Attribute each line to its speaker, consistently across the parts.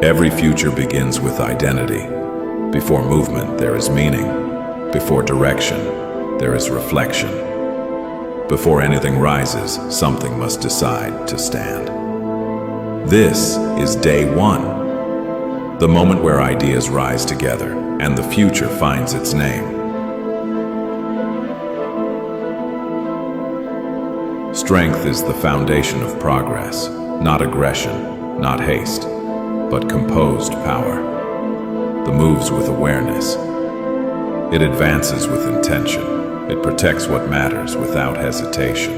Speaker 1: Every future begins with identity. Before movement, there is meaning. Before direction, there is reflection. Before anything rises, something must decide to stand. This is day one, the moment where ideas rise together and the future finds its name. Strength is the foundation of progress, not aggression, not haste, but composed power. The moves with awareness. It advances with intention. It protects what matters without hesitation.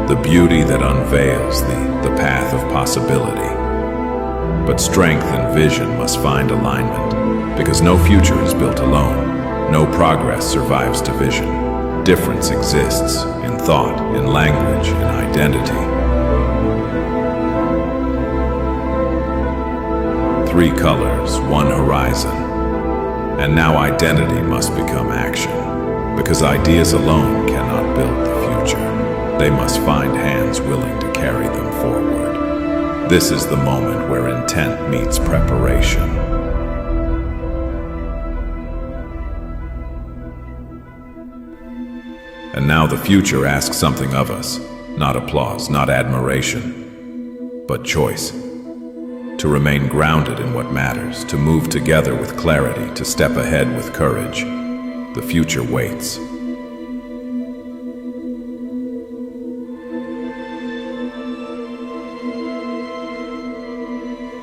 Speaker 1: The beauty that unveils the path of possibility. But strength and vision must find alignment, because no future is built alone. No progress survives division. Difference exists in thought, in language, in identity. 3 colors, 1 horizon. And now identity must become action, because ideas alone cannot build the future. They must find hands willing to carry them forward. This is the moment where intent meets preparation. And now the future asks something of us, not applause, not admiration, but choice. To remain grounded in what matters, to move together with clarity, to step ahead with courage. The future waits.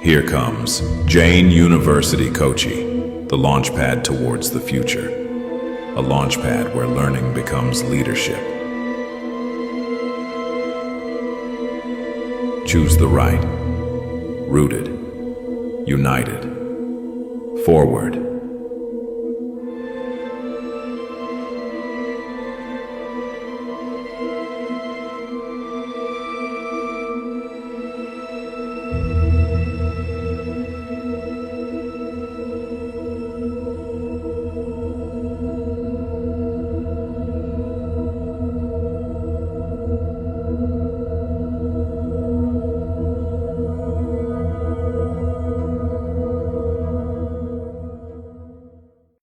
Speaker 1: Here comes Jain University, Kochi, the launchpad towards the future. A launchpad where learning becomes leadership. Choose the right. Rooted. United. Forward.